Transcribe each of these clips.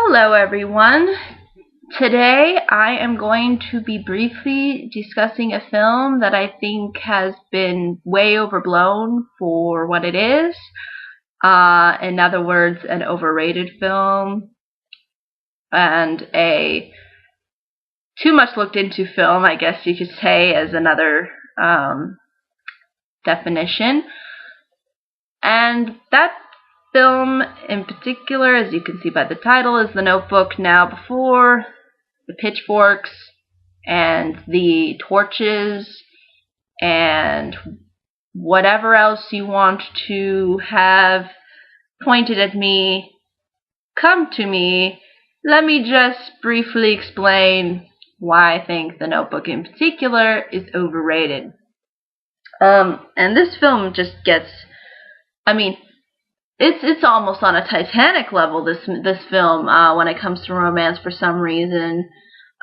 Hello everyone. Today I am going to be briefly discussing a film that I think has been way overblown for what it is. In other words, an overrated film and a too much looked into film, I guess you could say, as another definition. And that film in particular, as you can see by the title, is The Notebook. Now, before the pitchforks and the torches and whatever else you want to have pointed at me come to me, let me just briefly explain why I think The Notebook in particular is overrated. And this film just gets, it's almost on a Titanic level, this film, when it comes to romance for some reason.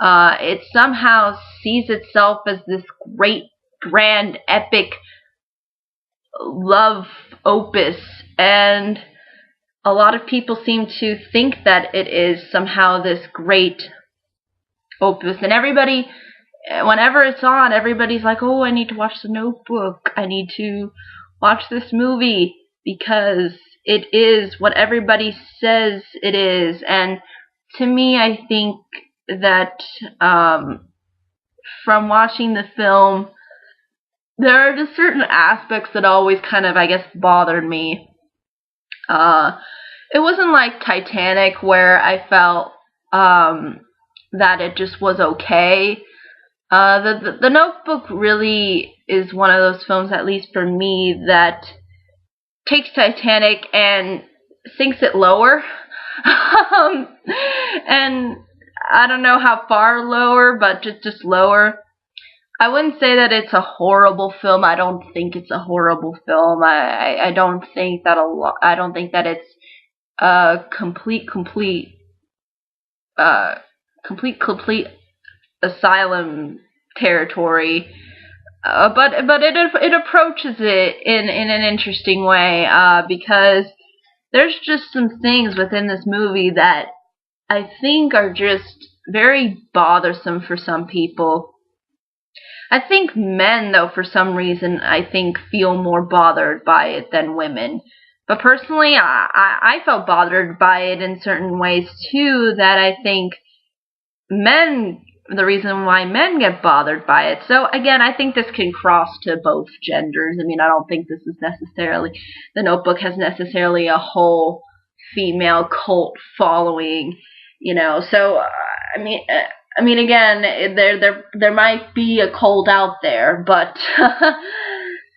It somehow sees itself as this great, grand, epic love opus, and a lot of people seem to think that it is somehow this great opus, and everybody, whenever it's on, everybody's like, oh, I need to watch The Notebook, I need to watch this movie, because it is what everybody says it is. And to me, I think that from watching the film, there are just certain aspects that always kind of, I guess, bothered me. It wasn't like Titanic, where I felt that it just was okay. The Notebook really is one of those films, at least for me, that takes Titanic and sinks it lower. And I don't know how far lower, but just lower. I wouldn't say that it's a horrible film. I don't think it's a horrible film. I don't think that I don't think that it's complete asylum territory. But it approaches it in an interesting way, because there's just some things within this movie that I think are just very bothersome for some people. I think men, though, for some reason, I think feel more bothered by it than women. But personally, I felt bothered by it in certain ways too, that I think the reason why men get bothered by it. So again, I think this can cross to both genders. I don't think this is necessarily, The Notebook has necessarily a whole female cult following, so again, there might be a cult out there, but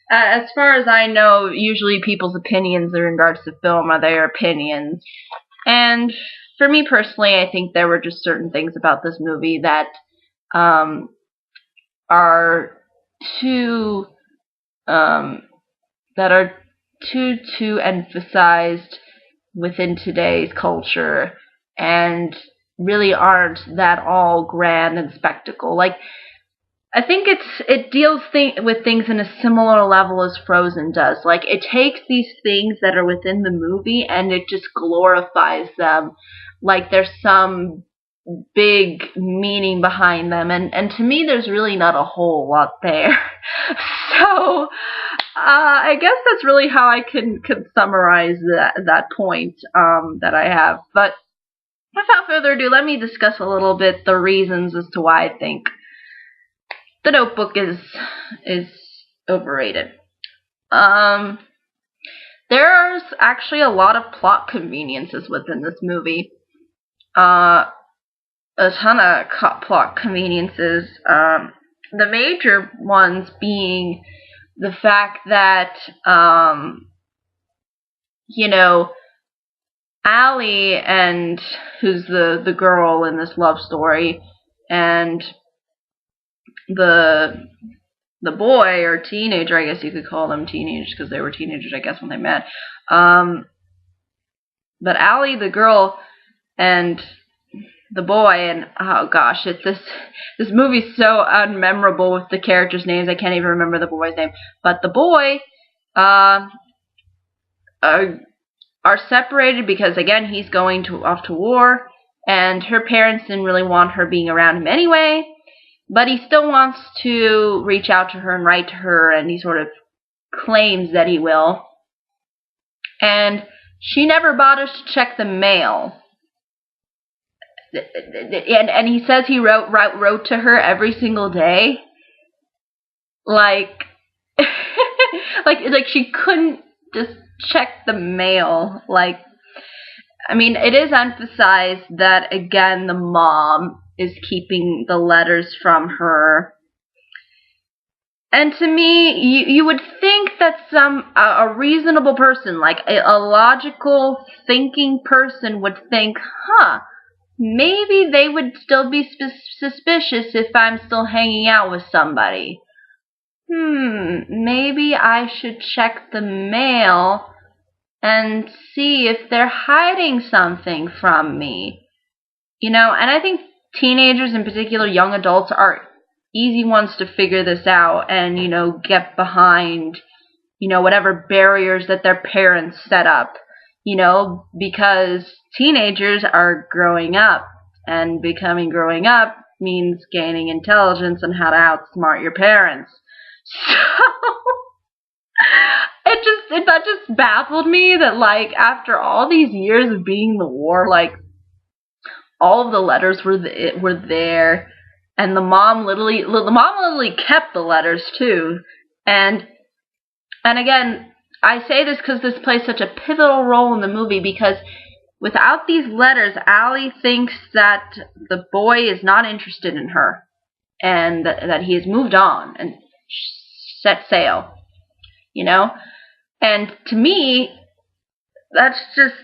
as far as I know, usually people's opinions in regards to film are their opinions. And for me personally, I think there were just certain things about this movie that are too emphasized within today's culture, and really aren't that all grand and spectacle. Like, I think it deals with things in a similar level as Frozen does. Like, it takes these things that are within the movie and it just glorifies them like there's some big meaning behind them. And to me, there's really not a whole lot there. So, I guess that's really how I can summarize that point that I have. But without further ado, let me discuss a little bit the reasons as to why I think The Notebook is overrated. There's actually a lot of plot conveniences within this movie. A ton of plot conveniences. The major ones being the fact that, Allie, and who's the girl in this love story, and the boy, or teenager, I guess you could call them teenagers, because they were teenagers, I guess, when they met. But Allie, the girl, and the boy, and oh gosh, this movie's so unmemorable with the characters' names, I can't even remember the boy's name. But the boy are separated because, again, he's going off to war, and her parents didn't really want her being around him anyway, but he still wants to reach out to her and write to her, and he sort of claims that he will. And she never bothers to check the mail. And he says he wrote to her every single day. Like she couldn't just check the mail. Like, I mean, it is emphasized that, again, the mom is keeping the letters from her. And to me, you would think that a reasonable person, like a logical thinking person, would think, maybe they would still be suspicious if I'm still hanging out with somebody. Maybe I should check the mail and see if they're hiding something from me. And I think teenagers, in particular young adults, are easy ones to figure this out and, get behind, whatever barriers that their parents set up, because teenagers are growing up, and growing up means gaining intelligence on how to outsmart your parents. So that just baffled me that, like, after all these years of being in the war, like, all of the letters were there, and the mom literally kept the letters too. And again, I say this because this plays such a pivotal role in the movie, because without these letters, Allie thinks that the boy is not interested in her, and that he has moved on and set sail, And to me, that's just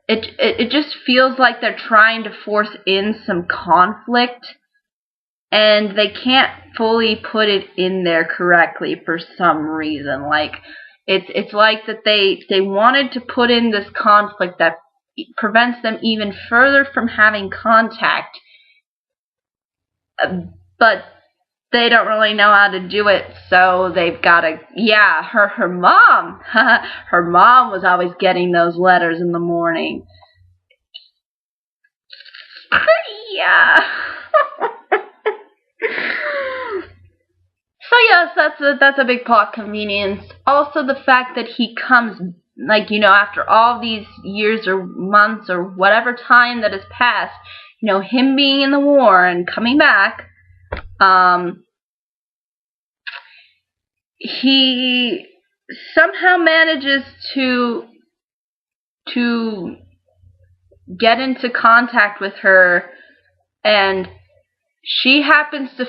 it just feels like they're trying to force in some conflict, and they can't fully put it in there correctly for some reason. Like, it's like that they wanted to put in this conflict that prevents them even further from having contact, but they don't really know how to do it, so they've got to, her mom, her mom was always getting those letters in the morning. Yeah. So yes, that's a big plot convenience. Also, the fact that he comes, like, after all these years or months or whatever time that has passed, him being in the war and coming back, he somehow manages to get into contact with her, and he happens to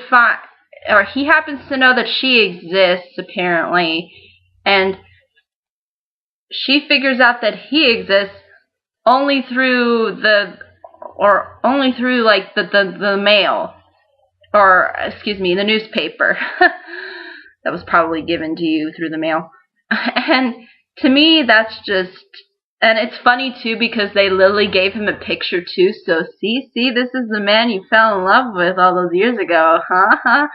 know that she exists, apparently, and she figures out that he exists only through the mail, or excuse me, the newspaper that was probably given to you through the mail. And to me, that's just, and it's funny too, because they literally gave him a picture too. So see, this is the man you fell in love with all those years ago, huh?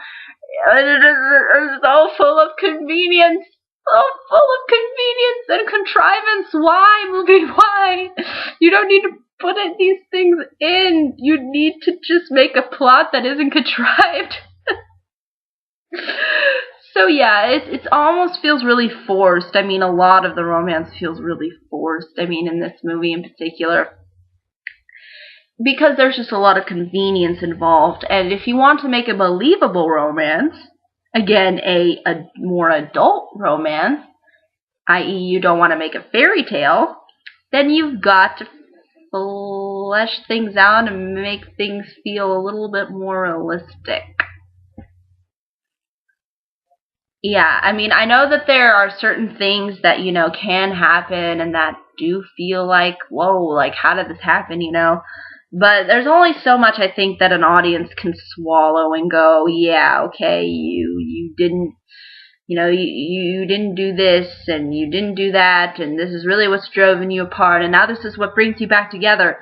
It's all full of convenience. Oh, full of convenience and contrivance. Why, movie? Why? You don't need to put these things in. You need to just make a plot that isn't contrived. So yeah, it almost feels really forced. I mean, a lot of the romance feels really forced. I mean, in this movie in particular, because there's just a lot of convenience involved. And if you want to make a believable romance, again, a more adult romance, i.e. you don't want to make a fairy tale, then you've got to flesh things out and make things feel a little bit more realistic. Yeah, I mean, I know that there are certain things that, can happen and that do feel like, whoa, like, how did this happen, But there's only so much, I think, that an audience can swallow and go, yeah, okay, you didn't, you didn't do this, and you didn't do that, and this is really what's driven you apart, and now this is what brings you back together.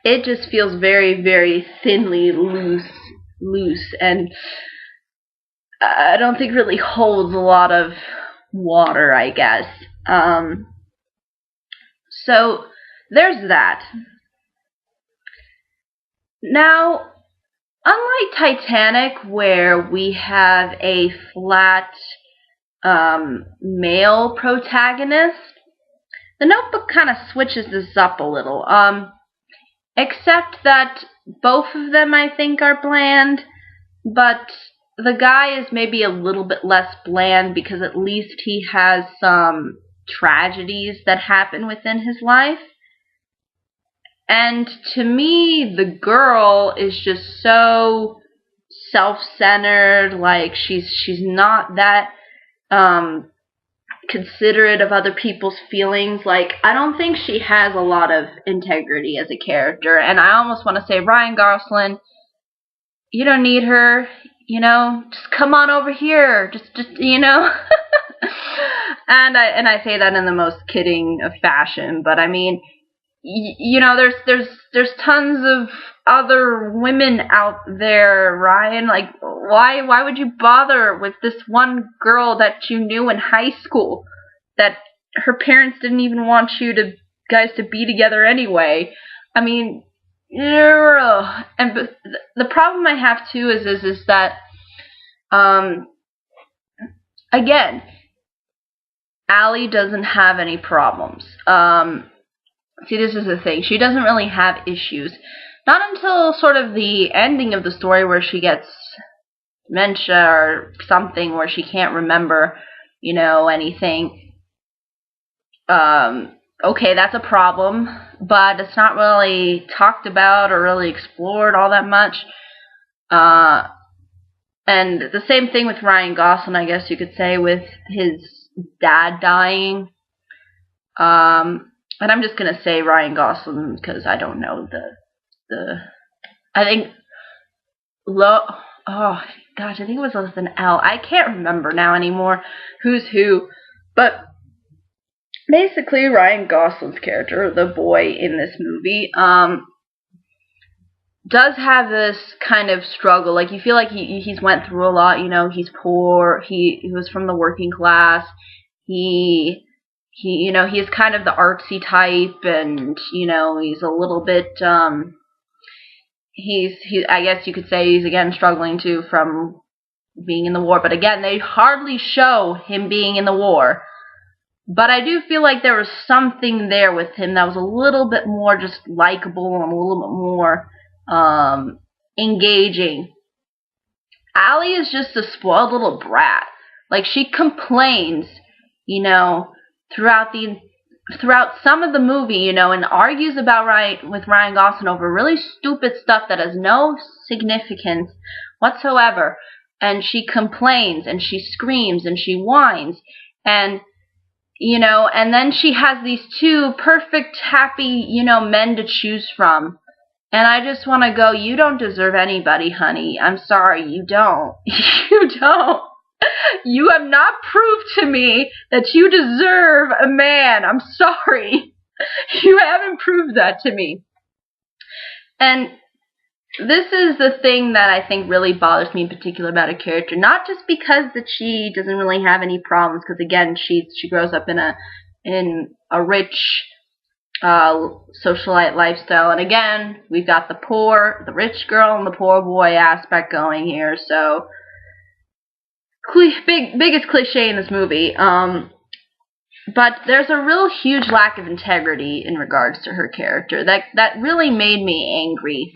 It just feels very, very thinly loose, and I don't think really holds a lot of water, I guess. So there's that. Now, unlike Titanic, where we have a flat male protagonist, the Notebook kind of switches this up a little. Except that both of them, I think, are bland, but the guy is maybe a little bit less bland because at least he has some tragedies that happen within his life. And to me, the girl is just so self-centered. Like she's not that considerate of other people's feelings. Like I don't think she has a lot of integrity as a character. And I almost want to say, Ryan Gosling, you don't need her. Just come on over here. Just. And I say that in the most kidding of fashion, but I mean, there's tons of other women out there, Ryan. Like, why would you bother with this one girl that you knew in high school that her parents didn't even want you guys to be together anyway? I mean, and the problem I have too is that again, Allie doesn't have any problems. See, this is the thing. She doesn't really have issues. Not until sort of the ending of the story where she gets dementia or something where she can't remember, anything. Okay, that's a problem, but it's not really talked about or really explored all that much. And the same thing with Ryan Gosling, I guess you could say, with his dad dying. And I'm just gonna say Ryan Gosling because I don't know I think oh gosh, I think it was with an L. I can't remember now anymore who's who, but basically Ryan Gosling's character, the boy in this movie, does have this kind of struggle. Like you feel like he's went through a lot. He's poor. He was from the working class. He is kind of the artsy type, and he's a little bit I guess you could say he's again struggling too from being in the war. But again, they hardly show him being in the war. But I do feel like there was something there with him that was a little bit more just likable and a little bit more engaging. Allie is just a spoiled little brat. Like she complains, throughout some of the movie, and argues with Ryan Gosling over really stupid stuff that has no significance whatsoever. And she complains and she screams and she whines and and then she has these two perfect, happy, men to choose from. And I just want to go, you don't deserve anybody, honey. I'm sorry, you don't. You don't. You have not proved to me that you deserve a man. I'm sorry. You haven't proved that to me. And this is the thing that I think really bothers me in particular about a character. Not just because that she doesn't really have any problems, because again, she grows up in a rich socialite lifestyle. And again, we've got the rich girl and the poor boy aspect going here. So biggest cliche in this movie. But there's a real huge lack of integrity in regards to her character. That really made me angry.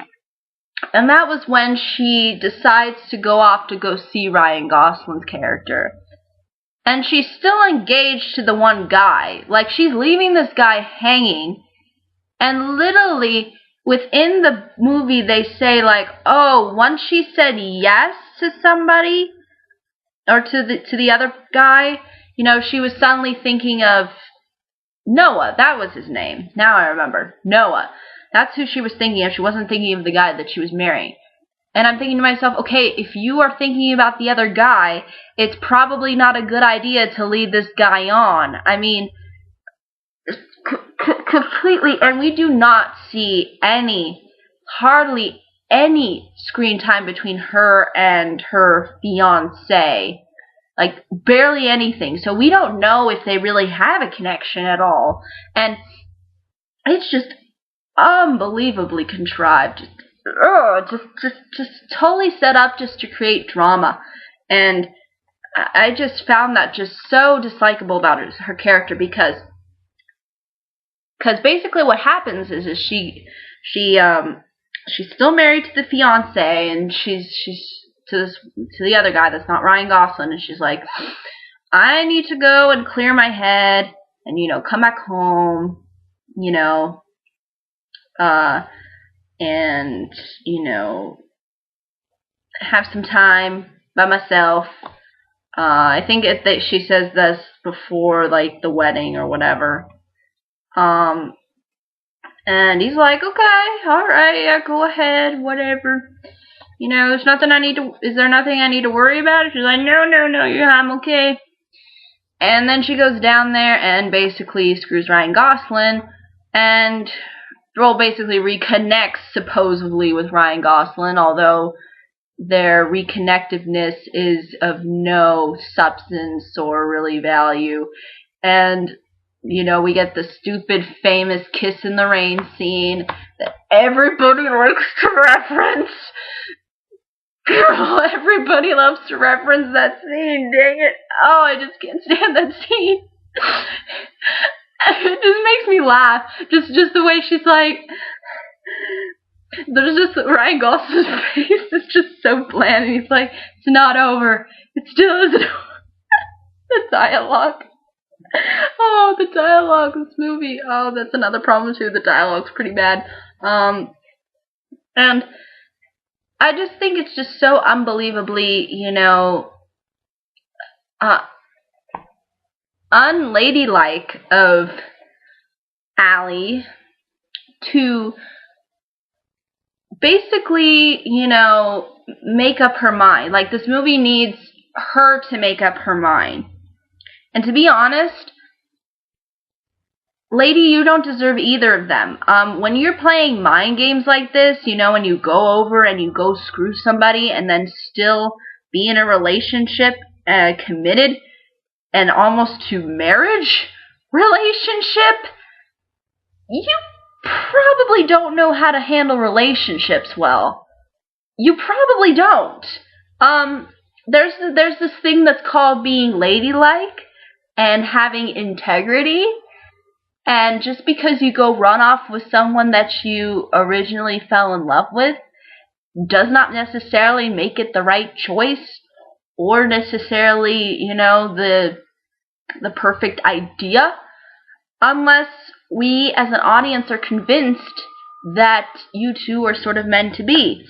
And that was when she decides to go off to go see Ryan Gosling's character. And she's still engaged to the one guy. Like, she's leaving this guy hanging. And literally, within the movie, they say, like, oh, once she said yes to somebody, or to the other guy, she was suddenly thinking of Noah. That was his name. Now I remember. Noah. That's who she was thinking of. She wasn't thinking of the guy that she was marrying. And I'm thinking to myself, okay, if you are thinking about the other guy, it's probably not a good idea to lead this guy on. I mean, completely, and we do not see hardly any screen time between her and her fiance. Like, barely anything. So we don't know if they really have a connection at all. And it's just unbelievably contrived. Just totally set up just to create drama. And I just found that just so dislikable about her character, because basically what happens is she's still married to the fiance, and she's to the other guy that's not Ryan Gosling, and she's like, I need to go and clear my head and, come back home, and, have some time by myself. I think she says this before, like, the wedding or whatever. And he's like, okay, alright, yeah, go ahead, whatever. Is there nothing I need to worry about? She's like, no, yeah, I'm okay. And then she goes down there and basically screws Ryan Gosling, and, well, basically reconnects supposedly with Ryan Gosling, although their reconnectiveness is of no substance or really value. And, we get the stupid famous kiss in the rain scene that everybody likes to reference. Girl, everybody loves to reference that scene, dang it. Oh, I just can't stand that scene. It just makes me laugh. Just the way she's like, there's just Ryan Gosling's face is just so bland, and he's like, it's not over. It still isn't over. The dialogue. Oh, the dialogue in this movie. Oh, that's another problem too. The dialogue's pretty bad. And I just think it's just so unbelievably, unladylike of Allie to basically, make up her mind. Like, this movie needs her to make up her mind. And to be honest, lady, you don't deserve either of them. When you're playing mind games like this, when you go over and you go screw somebody and then still be in a relationship, committed, and almost to marriage relationship, you probably don't know how to handle relationships well. You probably don't. There's this thing that's called being ladylike and having integrity. And just because you go run off with someone that you originally fell in love with does not necessarily make it the right choice, or necessarily, the perfect idea, unless we as an audience are convinced that you two are sort of meant to be.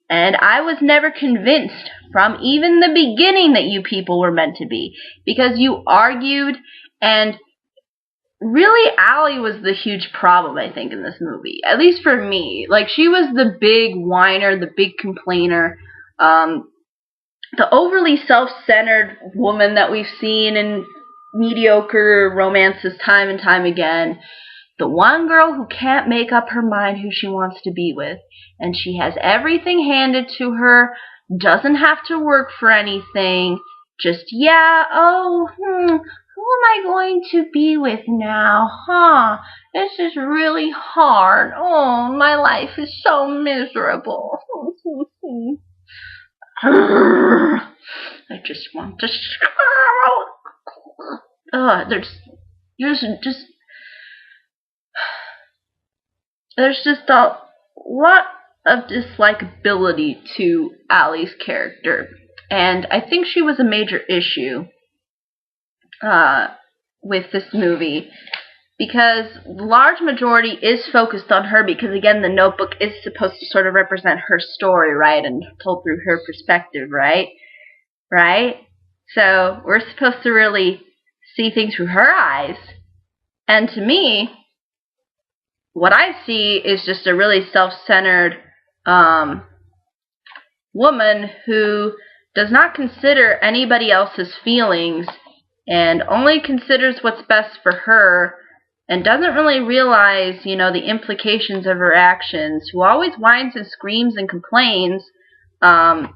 And I was never convinced from even the beginning that you people were meant to be, because you argued, and really, Allie was the huge problem, I think, in this movie. At least for me. Like, she was the big whiner, the big complainer, the overly self-centered woman that we've seen in mediocre romances time and time again. The one girl who can't make up her mind who she wants to be with. And she has everything handed to her, doesn't have to work for anything. Just, who am I going to be with now? This is really hard. Oh, my life is so miserable. I just want to there's just a lot of dislikability to Allie's character, and I think she was a major issue with this movie, because the large majority is focused on her, because again, the Notebook is supposed to sort of represent her story, right, and told through her perspective, right? So we're supposed to really see things through her eyes, and to me, what I see is just a really self-centered woman who does not consider anybody else's feelings and only considers what's best for her, and doesn't really realize, the implications of her actions, who always whines and screams and complains, and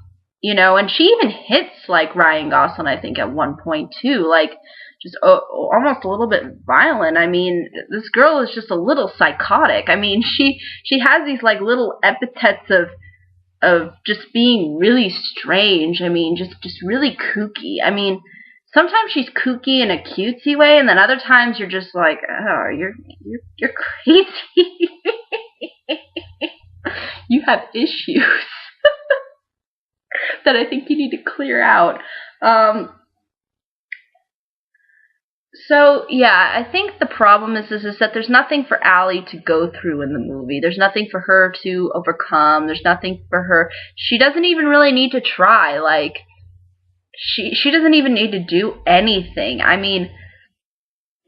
she even hits, like, Ryan Gosling, I think, at one point, too, like, just almost a little bit violent. I mean, this girl is just a little psychotic. I mean, she has these, like, little epithets of just being really strange. I mean, just really kooky. I mean, sometimes she's kooky in a cutesy way, and then other times you're just like, oh, you're crazy. You have issues that I think you need to clear out. So yeah, I think the problem is that there's nothing for Allie to go through in the movie. There's nothing for her to overcome. There's nothing for her. She doesn't even really need to try. Like, she doesn't even need to do anything. I mean,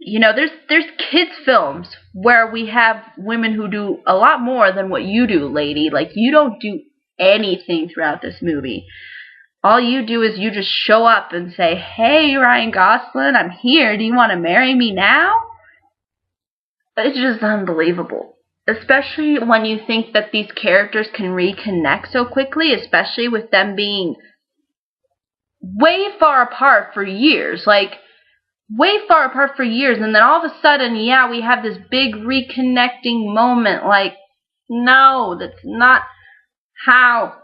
there's kids films where we have women who do a lot more than what you do, lady. Like, you don't do anything throughout this movie. All you do is you just show up and say, hey, Ryan Gosling, I'm here. Do you want to marry me now? It's just unbelievable. Especially when you think that these characters can reconnect so quickly, especially with them being way far apart for years. Like, way far apart for years. And then all of a sudden, yeah, we have this big reconnecting moment. Like, no, that's not how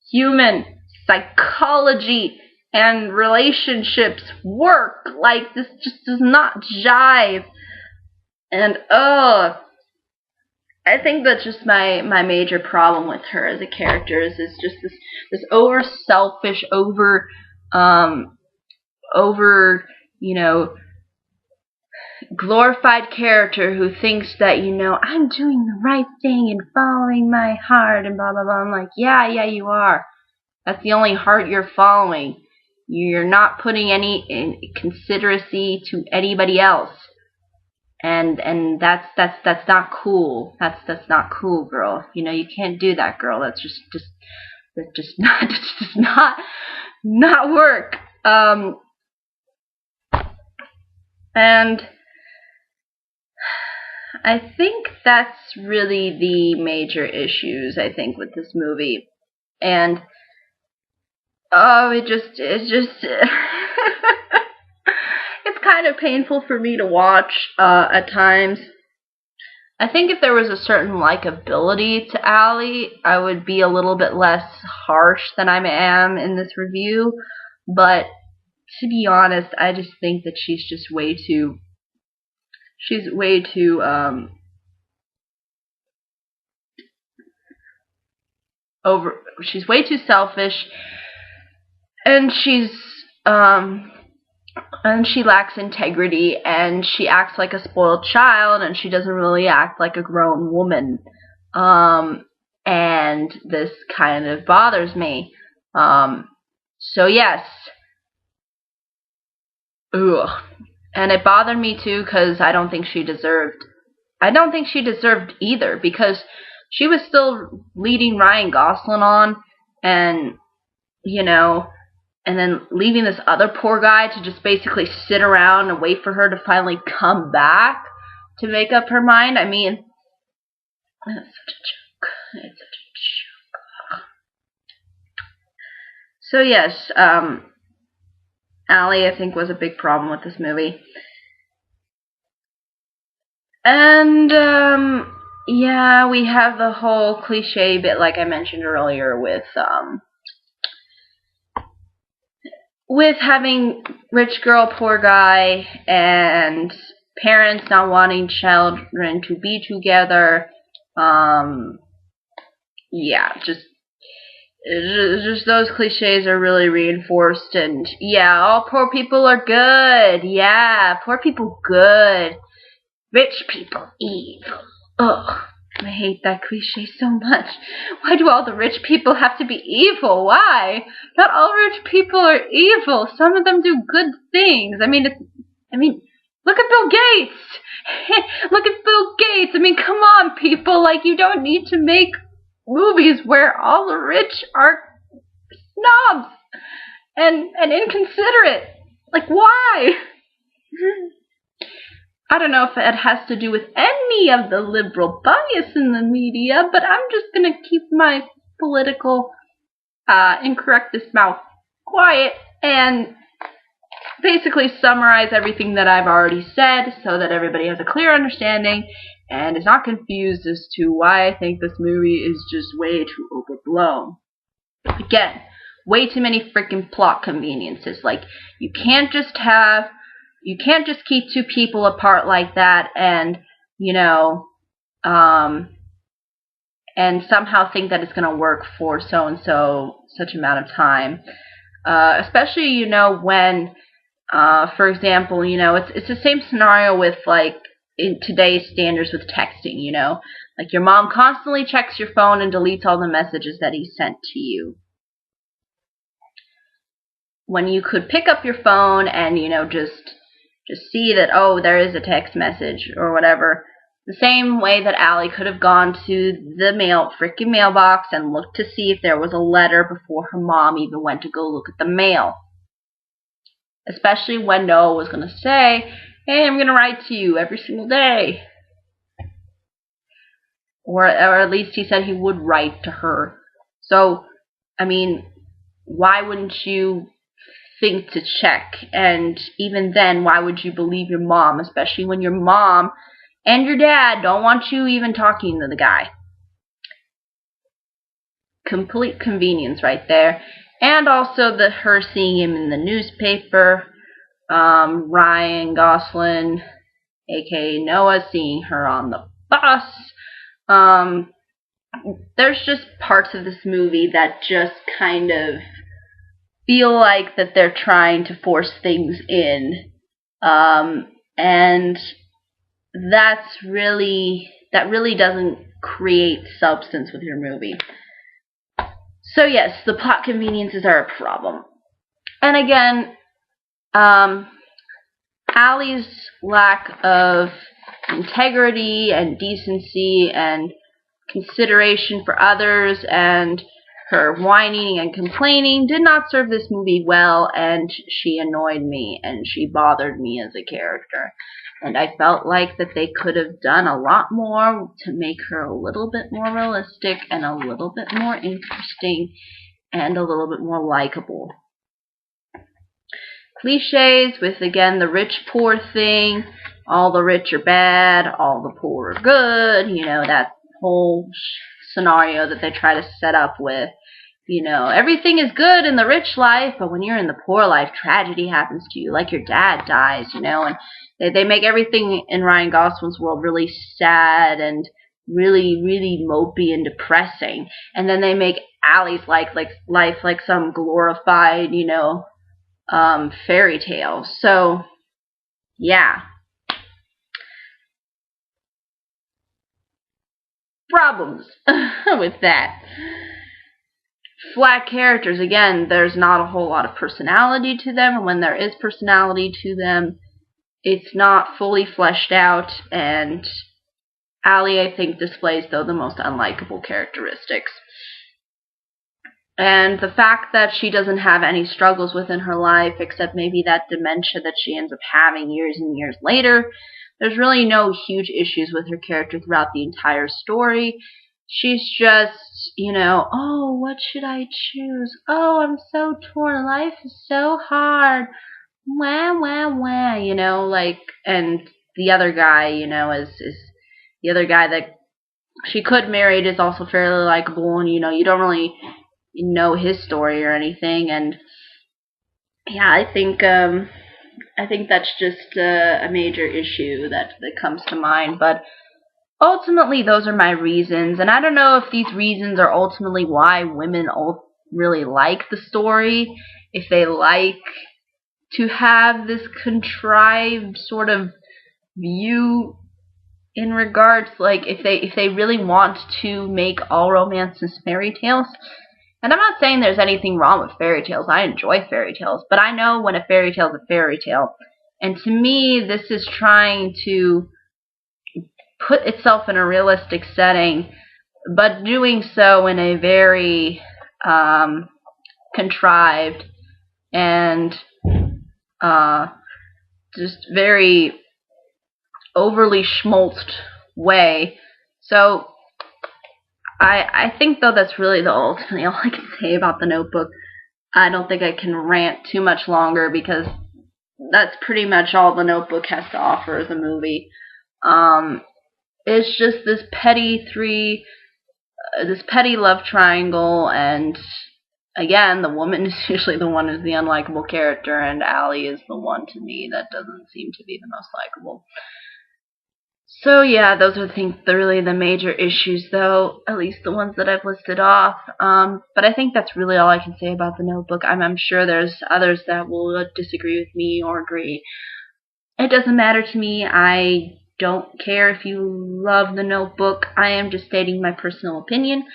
human psychology and relationships work. Like, this just does not jive. And I think that's just my major problem with her as a character is just this over selfish, over glorified character who thinks that, I'm doing the right thing and following my heart and blah blah blah. I'm like, yeah, you are. That's the only heart you're following. You're not putting any consideracy to anybody else, and that's not cool. That's not cool, girl. You can't do that, girl. That's just not that's just not work. And I think that's really the major issues, I think, with this movie. And it's just it's kind of painful for me to watch at times. I think if there was a certain likability to Allie, I would be a little bit less harsh than I am in this review. But to be honest, I just think that she's way too she's way too selfish, and she lacks integrity, and she acts like a spoiled child, and she doesn't really act like a grown woman. And this kind of bothers me. So yes. Ugh. And it bothered me too because I don't think she deserved either, because she was still leading Ryan Gosling on, and and then leaving this other poor guy to just basically sit around and wait for her to finally come back to make up her mind. I mean, it's such a joke. It's such a joke. So yes, Allie, I think, was a big problem with this movie. And, yeah, we have the whole cliche bit, like I mentioned earlier, with having rich girl, poor guy, and parents not wanting children to be together. Yeah, just those cliches are really reinforced, and yeah, all poor people are good. Yeah, poor people good. Rich people evil. Ugh, I hate that cliche so much. Why do all the rich people have to be evil? Why? Not all rich people are evil. Some of them do good things. I mean, look at Bill Gates. Look at Bill Gates. I mean, come on, people. Like, you don't need to make movies where all the rich are snobs and inconsiderate. Like, why? I don't know if it has to do with any of the liberal bias in the media, but I'm just going to keep my political incorrectness mouth quiet and basically summarize everything that I've already said so that everybody has a clear understanding and is not confused as to why I think this movie is just way too overblown. Again, way too many freaking plot conveniences. Like, you can't just keep two people apart like that and, and somehow think that it's going to work for so-and-so such amount of time. Especially, when, for example, it's the same scenario with, like, in today's standards with texting, Like, your mom constantly checks your phone and deletes all the messages that he sent to you. When you could pick up your phone and, just see that, oh, there is a text message or whatever. The same way that Allie could have gone to the freaking mailbox and looked to see if there was a letter before her mom even went to go look at the mail. Especially when Noah was going to say, hey, I'm going to write to you every single day. Or at least he said he would write to her. So, I mean, why wouldn't you think to check? And even then, why would you believe your mom, especially when your mom and your dad don't want you even talking to the guy? Complete convenience right there. And also her seeing him in the newspaper, Ryan Gosling, aka Noah, seeing her on the bus. There's just parts of this movie that just kind of feel like that they're trying to force things in, and that really doesn't create substance with your movie. So yes, the plot conveniences are a problem. And again, Allie's lack of integrity and decency and consideration for others and her whining and complaining did not serve this movie well, and she annoyed me and she bothered me as a character. And I felt like that they could have done a lot more to make her a little bit more realistic and a little bit more interesting and a little bit more likable. Cliches with, again, the rich-poor thing. All the rich are bad, all the poor are good. That whole scenario that they try to set up with, everything is good in the rich life, but when you're in the poor life, tragedy happens to you, like your dad dies, and they make everything in Ryan Gosling's world really sad and really, really mopey and depressing, and then they make Allie's life like some glorified, fairy tale. So, yeah. Problems with that. Flat characters, again, there's not a whole lot of personality to them, and when there is personality to them, it's not fully fleshed out, and Allie, I think, displays, though, the most unlikable characteristics. And the fact that she doesn't have any struggles within her life, except maybe that dementia that she ends up having years and years later, there's really no huge issues with her character throughout the entire story. She's just, oh, what should I choose? Oh, I'm so torn. Life is so hard. Wah, wah, wah, and the other guy, is the other guy that she could marry is also fairly likable, and, you don't really know his story or anything, and yeah, I think that's just a major issue that comes to mind, but ultimately those are my reasons, and I don't know if these reasons are ultimately why women really like the story, if they like to have this contrived sort of view in regards, like, if they really want to make all romances fairy tales. And I'm not saying there's anything wrong with fairy tales. I enjoy fairy tales. But I know when a fairy tale is a fairy tale. And to me, this is trying to put itself in a realistic setting, but doing so in a very contrived and just very overly schmaltzed way. So I think though that's really ultimately all I can say about The Notebook. I don't think I can rant too much longer because that's pretty much all The Notebook has to offer as a movie. It's just this petty love triangle, and again, the woman is usually the one who's the unlikable character, and Allie is the one to me that doesn't seem to be the most likable. So yeah, those are really the major issues, though, at least the ones that I've listed off. But I think that's really all I can say about The Notebook. I'm sure there's others that will disagree with me or agree. It doesn't matter to me. I don't care if you love The Notebook. I am just stating my personal opinion.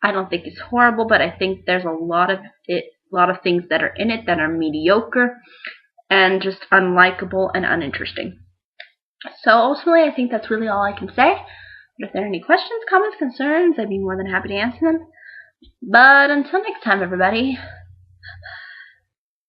I don't think it's horrible, but I think there's a lot of things that are in it that are mediocre and just unlikable and uninteresting. So ultimately, I think that's really all I can say. But if there are any questions, comments, concerns, I'd be more than happy to answer them. But until next time, everybody.